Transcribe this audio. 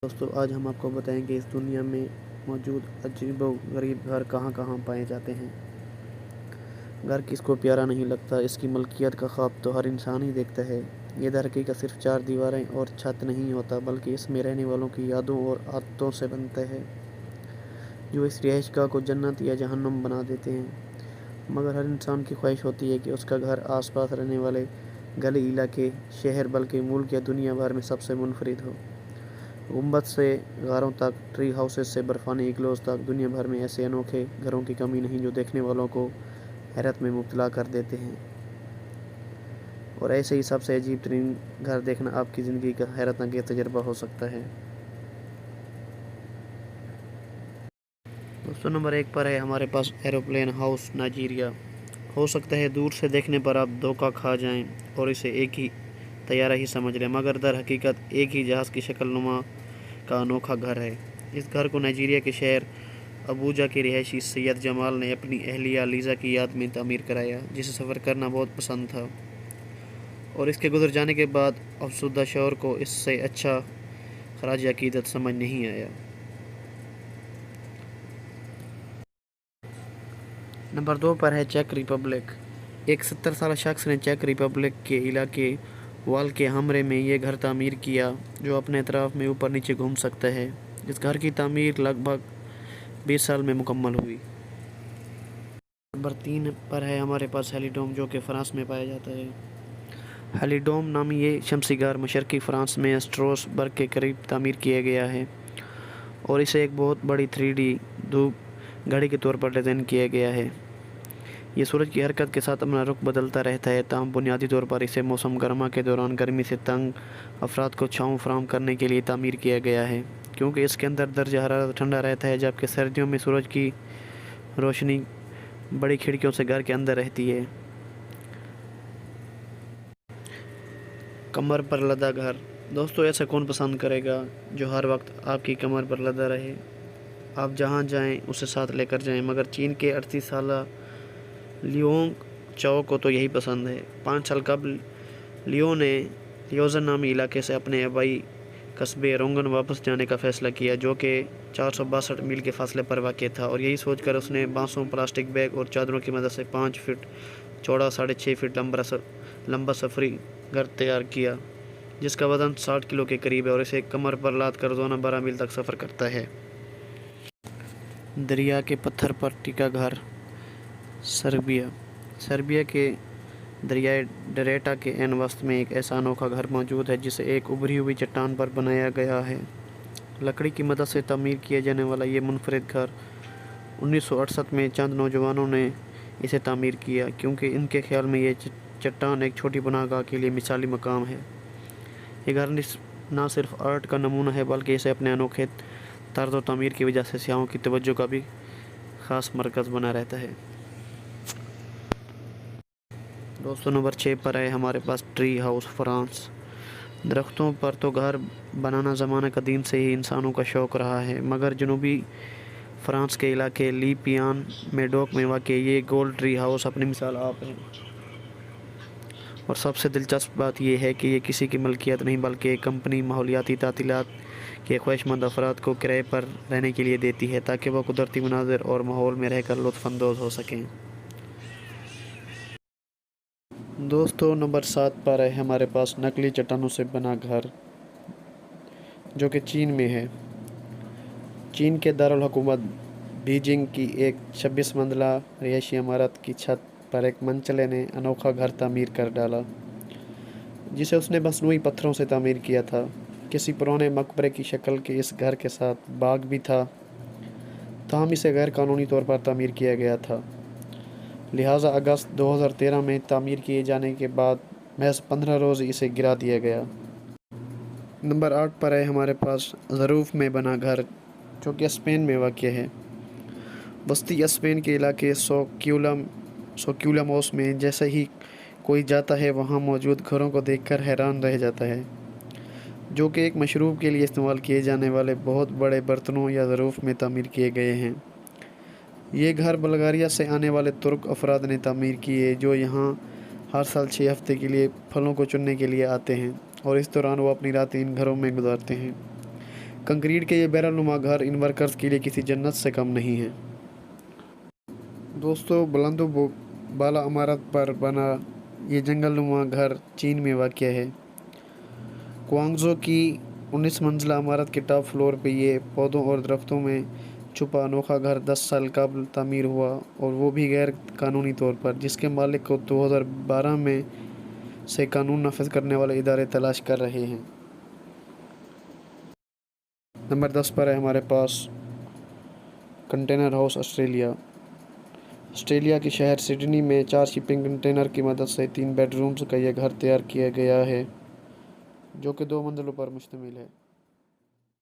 دوستو آج ہم آپ کو بتائیں گے اس دنیا میں موجود عجیب و غریب گھر کہاں کہاں پائے جاتے ہیں۔ گھر کس کو پیارا نہیں لگتا، اس کی ملکیت کا خواب تو ہر انسان ہی دیکھتا ہے۔ یہ در حقیقت صرف چار دیواریں اور چھت نہیں ہوتا، بلکہ اس میں رہنے والوں کی یادوں اور عادتوں سے بنتا ہے، جو اس رہائش گاہ کو جنت یا جہنم بنا دیتے ہیں۔ مگر ہر انسان کی خواہش ہوتی ہے کہ اس کا گھر آس پاس رہنے والے گلی علاقے، شہر بلکہ ملک یا دنیا بھر میں سب سے منفرد ہو۔ گنبد سے غاروں تک، ٹری ہاؤسز سے برفانی اگلوز تک، دنیا بھر میں ایسے انوکھے گھروں کی کمی نہیں جو دیکھنے والوں کو حیرت میں مبتلا کر دیتے ہیں۔ اور ایسے ہی سب سے عجیب ترین گھر دیکھنا آپ کی زندگی کا حیرت انگیز تجربہ ہو سکتا ہے۔ دوستو نمبر 1 پر ہے ہمارے پاس ایروپلین ہاؤس نائجیریا۔ ہو سکتا ہے دور سے دیکھنے پر آپ دھوکہ کھا جائیں اور اسے ایک ہی طیارہ ہی سمجھ لیں، مگر در حقیقت ایک ہی جہاز کی شکل نما کا انوکھا گھر ہے۔ اس گھر کو نائجیریا کے شہر ابوجا کے رہائشی سید جمال نے اپنی اہلیہ لیزا کی یاد میں تعمیر کرایا، جسے سفر کرنا بہت پسند تھا، اور اس کے گزر جانے کے بعد افسردہ شوہر کو اس سے اچھا خراج عقیدت سمجھ نہیں آیا۔ نمبر 2 پر ہے چیک ریپبلک۔ ایک 70 سالہ شخص نے چیک ریپبلک کے علاقے وال کے ہمرے میں یہ گھر تعمیر کیا، جو اپنے اطراف میں اوپر نیچے گھوم سکتا ہے۔ اس گھر کی تعمیر لگ بھگ 20 سال میں مکمل ہوئی۔ نمبر 3 پر ہے ہمارے پاس ہیلیڈوم، جو کہ فرانس میں پایا جاتا ہے۔ ہیلیڈوم نامی یہ شمسی گھر مشرقی فرانس میں اسٹراسبرگ کے قریب تعمیر کیا گیا ہے، اور اسے ایک بہت بڑی 3D دھوپ گھڑی کے طور پر ڈیزائن کیا گیا ہے۔ یہ سورج کی حرکت کے ساتھ اپنا رخ بدلتا رہتا ہے، تاہم بنیادی طور پر اسے موسم گرما کے دوران گرمی سے تنگ افراد کو چھاؤں فراہم کرنے کے لیے تعمیر کیا گیا ہے، کیونکہ اس کے اندر درجہ حرارت ٹھنڈا رہتا ہے، جبکہ سردیوں میں سورج کی روشنی بڑی کھڑکیوں سے گھر کے اندر رہتی ہے۔ کمر پر لدا گھر۔ دوستو ایسا کون پسند کرے گا جو ہر وقت آپ کی کمر پر لدا رہے؟ آپ جہاں جائیں اسے ساتھ لے کر جائیں، مگر چین کے 38 سالہ لیونگ چاؤ کو تو یہی پسند ہے۔ 5 سال قبل لیو نے لیوزن نامی علاقے سے اپنے آبائی قصبے رونگن واپس جانے کا فیصلہ کیا، جو کہ 462 میل کے فاصلے پر واقع تھا، اور یہی سوچ کر اس نے بانسوں، پلاسٹک بیگ اور چادروں کی مدد سے 5 فٹ چوڑا 6.5 فٹ لمبا سفری گھر تیار کیا، جس کا وزن 60 کلو کے قریب ہے، اور اسے کمر پر لاد کر روزانہ 12 میل تک سفر کرتا ہے۔ دریا کے پتھر پر ٹکا گھر۔ سربیا کے دریائے ڈریٹا کے عین وسط میں ایک ایسا انوکھا گھر موجود ہے جسے ایک ابھری ہوئی چٹان پر بنایا گیا ہے۔ لکڑی کی مدد سے تعمیر کیا جانے والا یہ منفرد گھر 1968 میں چند نوجوانوں نے اسے تعمیر کیا، کیونکہ ان کے خیال میں یہ چٹان ایک چھوٹی پناہ گاہ کے لیے مثالی مقام ہے۔ یہ گھر نہ صرف آرٹ کا نمونہ ہے، بلکہ اسے اپنے انوکھے طرز و تعمیر کی وجہ سے سیاحوں کی توجہ کا بھی خاص مرکز بنا رہتا ہے۔ دوستو نمبر 6 پر ہے ہمارے پاس ٹری ہاؤس فرانس۔ درختوں پر تو گھر بنانا زمانہ قدیم سے ہی انسانوں کا شوق رہا ہے، مگر جنوبی فرانس کے علاقے لی پیان میڈوک میں واقع یہ گولڈ ٹری ہاؤس اپنی مثال آپ ہے۔ اور سب سے دلچسپ بات یہ ہے کہ یہ کسی کی ملکیت نہیں، بلکہ ایک کمپنی ماحولیاتی تعطیلات کے خواہش مند افراد کو کرائے پر رہنے کے لیے دیتی ہے، تاکہ وہ قدرتی مناظر اور ماحول میں رہ کر لطف اندوز ہو سکیں۔ دوستو نمبر 7 پر ہے ہمارے پاس نقلی چٹانوں سے بنا گھر، جو کہ چین میں ہے۔ چین کے دارالحکومت بیجنگ کی ایک 26 منزلہ رہائشی عمارت کی چھت پر ایک منچلے نے انوکھا گھر تعمیر کر ڈالا، جسے اس نے مصنوعی پتھروں سے تعمیر کیا تھا۔ کسی پرانے مقبرے کی شکل کے اس گھر کے ساتھ باغ بھی تھا، تاہم اسے غیر قانونی طور پر تعمیر کیا گیا تھا، لہٰذا اگست 2013 میں تعمیر کیے جانے کے بعد محض 15 روز اسے گرا دیا گیا۔ نمبر 8 پر ہے ہمارے پاس ظروف میں بنا گھر، جو کہ اسپین میں واقع ہے۔ وسطی اسپین کے علاقے سوکیولموس میں جیسے ہی کوئی جاتا ہے وہاں موجود گھروں کو دیکھ کر حیران رہ جاتا ہے، جو کہ ایک مشروب کے لیے استعمال کیے جانے والے بہت بڑے برتنوں یا ظروف میں تعمیر کیے گئے ہیں۔ یہ گھر بلغاریہ سے آنے والے ترک افراد نے تعمیر کیے، جو یہاں ہر سال 6 ہفتے کے لیے پھلوں کو چننے کے لیے آتے ہیں، اور اس دوران وہ اپنی راتیں ان گھروں میں گزارتے ہیں۔ کنکریٹ کے یہ بیرالنما گھر ان ورکرز کے لیے کسی جنت سے کم نہیں ہے۔ دوستو، بلند و بالا عمارت پر بنا یہ جنگل نما گھر چین میں واقع ہے۔ کوانگزو کی 19 منزلہ عمارت کے ٹاپ فلور پہ یہ پودوں اور درختوں میں چھپا انوکھا گھر 10 سال قبل تعمیر ہوا، اور وہ بھی غیر قانونی طور پر، جس کے مالک کو 2012 میں سے قانون نافذ کرنے والے ادارے تلاش کر رہے ہیں۔ نمبر 10 پر ہے ہمارے پاس کنٹینر ہاؤس آسٹریلیا۔ آسٹریلیا کے شہر سڈنی میں 4 شپنگ کنٹینر کی مدد سے 3 بیڈ رومز کا یہ گھر تیار کیا گیا ہے، جو کہ 2 منزلوں پر مشتمل ہے۔